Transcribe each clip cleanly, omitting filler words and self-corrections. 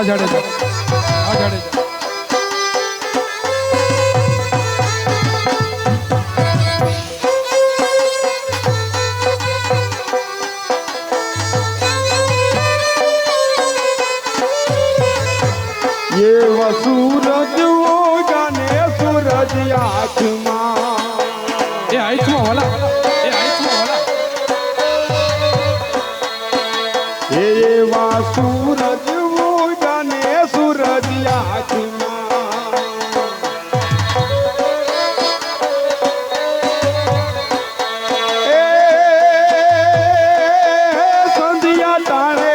જાડેજા આ જાડેજા ये सूरज वो जाने सूरज आँखમાં એ આઈથમાં વાલા એ આઈથમાં વાલા એવા સૂરજ वो जाने सूरज आँखમાં એ સંધ્યા તાણે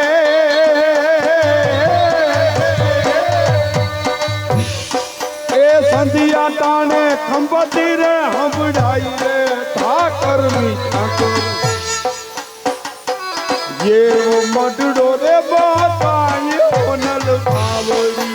संधिया ताने खंबती रे हंबड़ाई रे ठाकर मी ठाकर ये वो मडड़ो रे बताई नल भावड़ी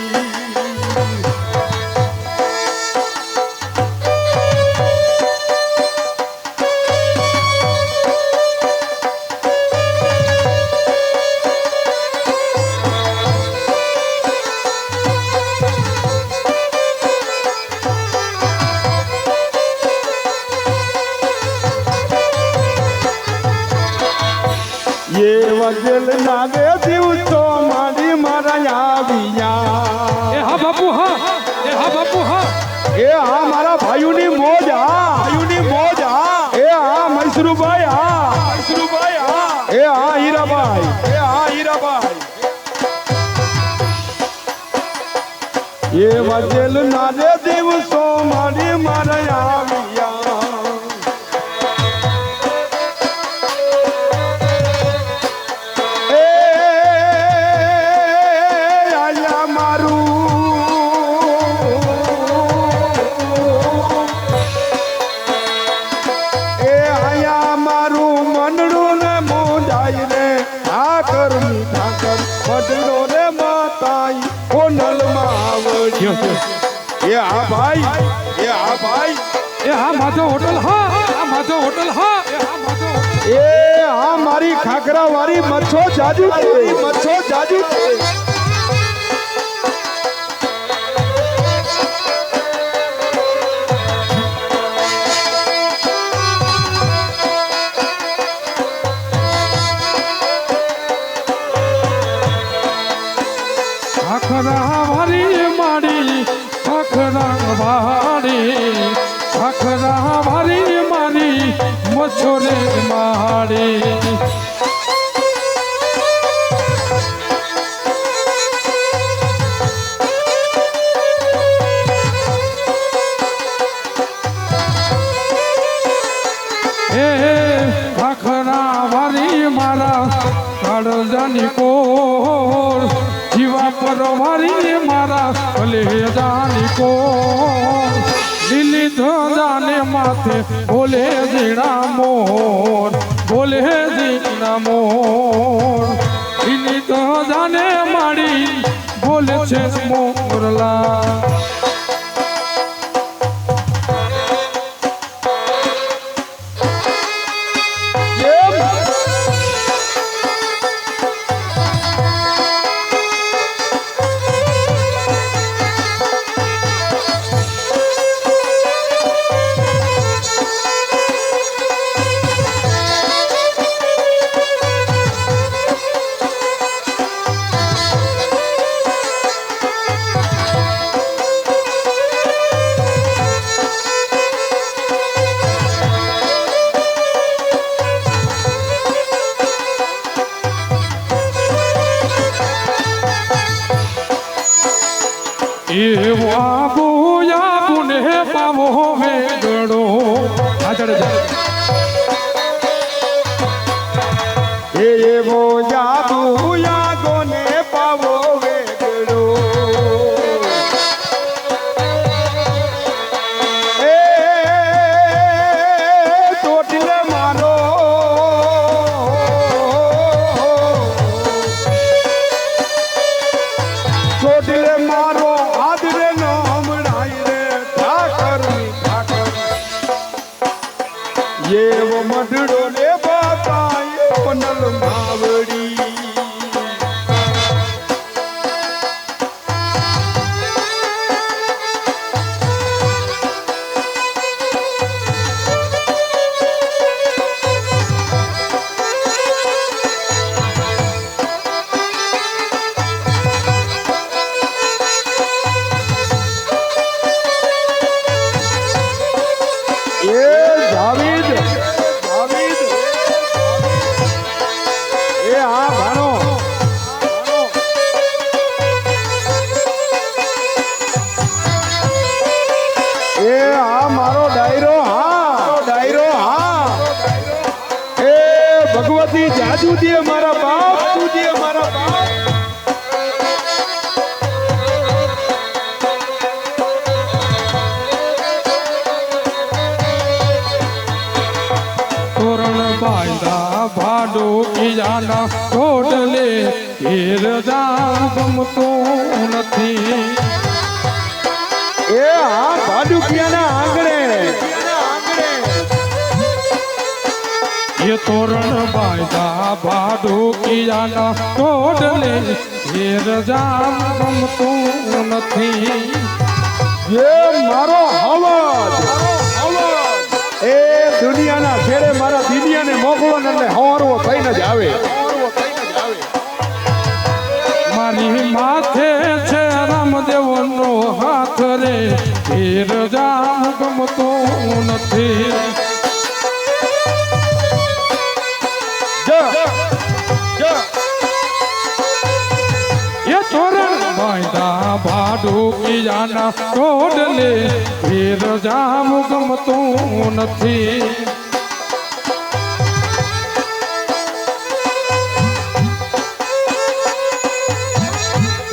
ये वजल नागे दिवसो मारी मारा आविया એ હા બાપુ હા એ હા બાપુ હા ए हाँ मारा भाईनी मौज हाँ ए हाँ मैसरू भाई हाँ ए हाँ हीरा भाई ये वजल नागे दिवसो मारी मारा आविया ये हाँ भाई એ હા માધવ હોટલ હા આ માધવ હોટલ હા એ હા માધવ હોટલ ए हाँ मारी खाकरा वारी मच्छो जाजू ખાખરા વારી માડી ખાખરા વારી મારી મચ્છોરે માડી એ ખાખરા વારી મારા કાળજાની કોર જીવા પરવારી મારા કલેજાની કોર લીલી ધજાને માથે બોલે જીણા મોર લીલી ધજાને માડી બોલે છે મોરલા એવો આબુ ને પાવો વેગડો આ જાડેજા वो जादू यादो ने पावो वेगड़ो ए टोटले मारो आदरे नाम ढाई रे ठाकर ये वो मडड़ो ने बताए पनल मावड़ी એ આ મારો ડાયરો હા ડાયરો હા એ ભગવતી જાદુ દે મારા બાપ તું દે મારા બાપ તોરણ બાંધા ભાડો કિયાના ટોડલે ઘેર જામ ગમતું નથી. એ આ ભાડુકિયાના આંગણે એ તોરણ બાંધા ભાડો કિયાના ટોડલે ઘેર જામ ગમતું નથી. જે મારો અવાજ એ દુનિયાના છેડે મારા દીદીયાને મોકલો ને એટલે હવારવો થઈને જ આવે. મારી માથે છે રામદેવનો હાથ રે ઘેર જામ ગમતો નથી. એ તોરણ બાંધા ભાડુકિયાના ટોડલે ઘેર જામ ગમતું નથી.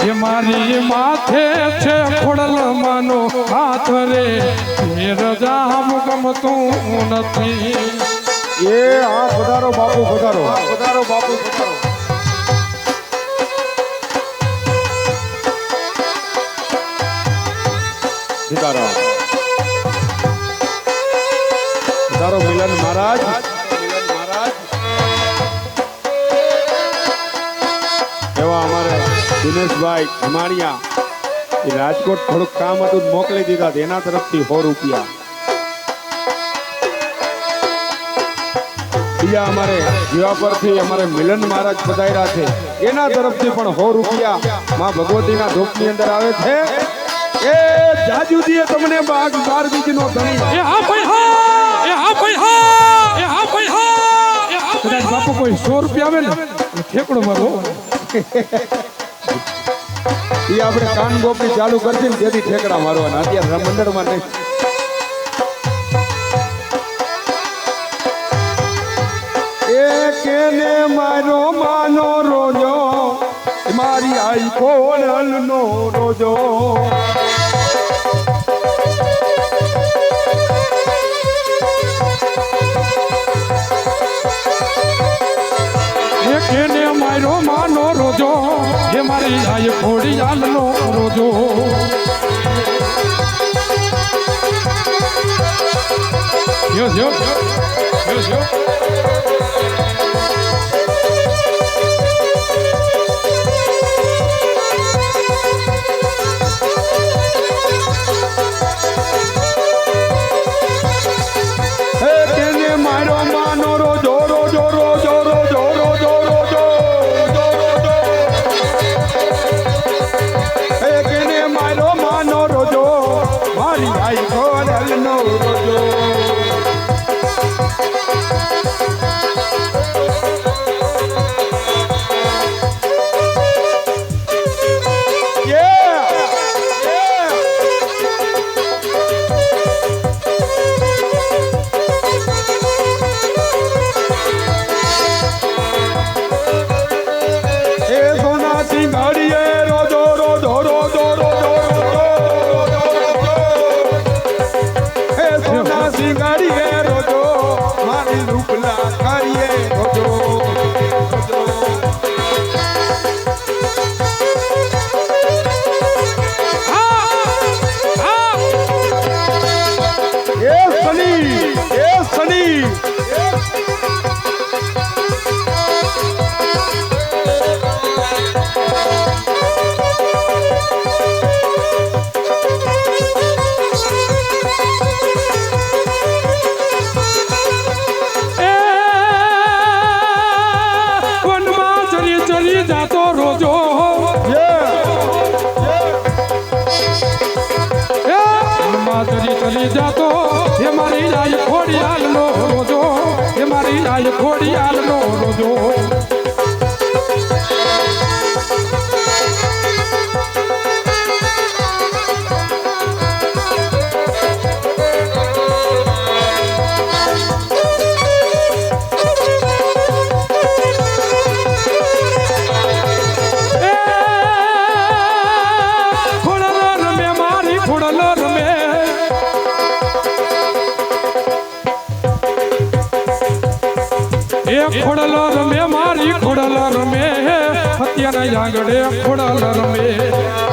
એ મારી માથે છે ખોડલમાંનો હાથ રે ઘેર જામ ગમતું નથી. એ આ પધારો બાપુ પધારો પધારો બાપુ પધારો સીતારામ પધારો મિલન મહારાજ એવા અમારે દિનેશભાઈ ધમાણિયા એ રાજકોટ થોડુંક કામ હતું મોકલી દીધા એના તરફથી 100 રૂપિયા. બીજા અમારે જીવા પરથી અમારે મિલન મહારાજ પધાર્યા છે એના તરફથી પણ 100 રૂપિયા માં ભગવતીના ધૂપની અંદર આવે છે. એ જાજુદીએ તમને બાગ 12 બીજનો ધણી એ હા ભાઈ હા એ હા ભાઈ હા એ હા ભાઈ હા એ હા ભાઈ બાપુ કોઈ 100 રૂપિયા આવે ને ઠેકડો મારો એ આપણે કાન ગોપી ચાલુ કરશે ને તેથી ઠેકડા મારવાના અત્યારે મંડળમાં નહીં. એ કેને મારો માનો રોજો મારી આઈ કોણલનો રોજો કેને મારો માનો રોજો એ મારી આય ખોડિયાલનો રોજો. યો યો યો યો એ કેને મારો માનો રોજો રોજો રોજો રોજો રોજો રોજો એ કેને મારો માનો રોજો મારી આઈ કોણલનો રોજો. ચલી જાતો એ મારી આય ખોડિયાલનો રોજો એ મારી આય ખોડિયાલનો રોજો. ખોડલ રમે એ ખોડલ રમે મારી ખોડલ રમે હત્યાના આંગણે ખોડલ રમે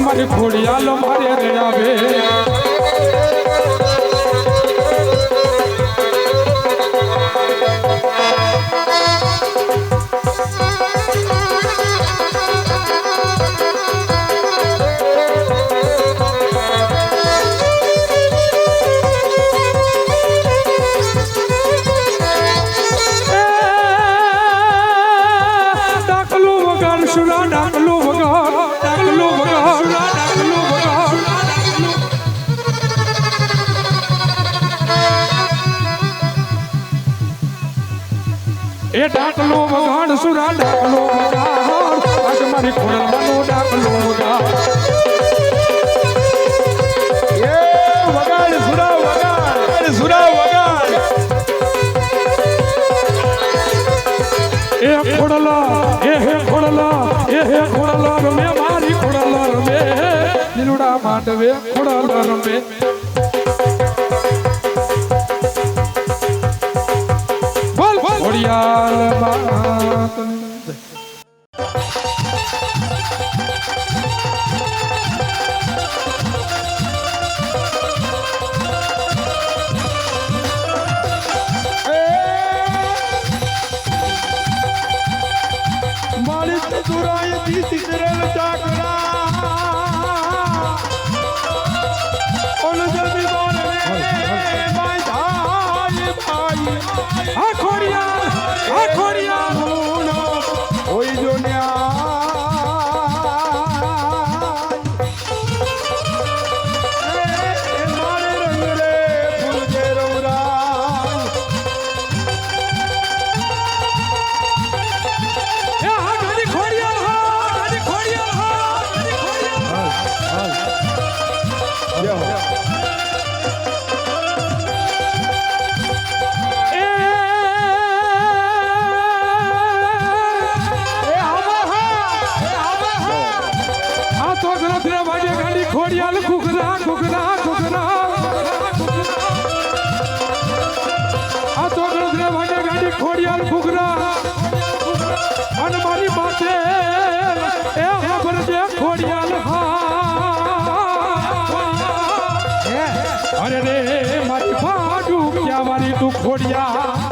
મારી ખોડિયાલ મારે રે આવે ડાકલું વગાડ સુરા ડાકલું વગાડ ડાકલું વગાડ એ ડાકલો વગાડ સુરા ડાકલો વગાડ આજ મારી ખોડલમાંનો ડાકલો વગાડ એ વગાડ સુરા વગાડ સુરા વગાડ એ ખોડલા એ હે ખોડલા એ હે ખોડલા રમે મારી ખોડલા રમે લીલુડા માંડવે ખોડલા રમે ખોડિયાલ માત મારી ચતુરાઈ થી સિદ્ધરેલ ચાકરા ઓલ જલ્દી બોલ રે ભાઈ ભાઈ આ ખોડિયાલ ઓય જો મારે રંગ રે ફૂલ જે રંગરા એ હા ગાડી ખોડિયાલ હા ગાડી ખોડિયાલ હા ગાડી ખોડિયાલ ખોડિયાલ ખુખરા ખુખરા ખુખરા આ તો ગણતરી વાગે ગાડી ખોડિયાલ ખુખરા અને મારી માથે એ ખબર છે ખોડિયાલ હા અરે રે મારી ભાડું ક્યાં વાળી તું ખોડિયાલ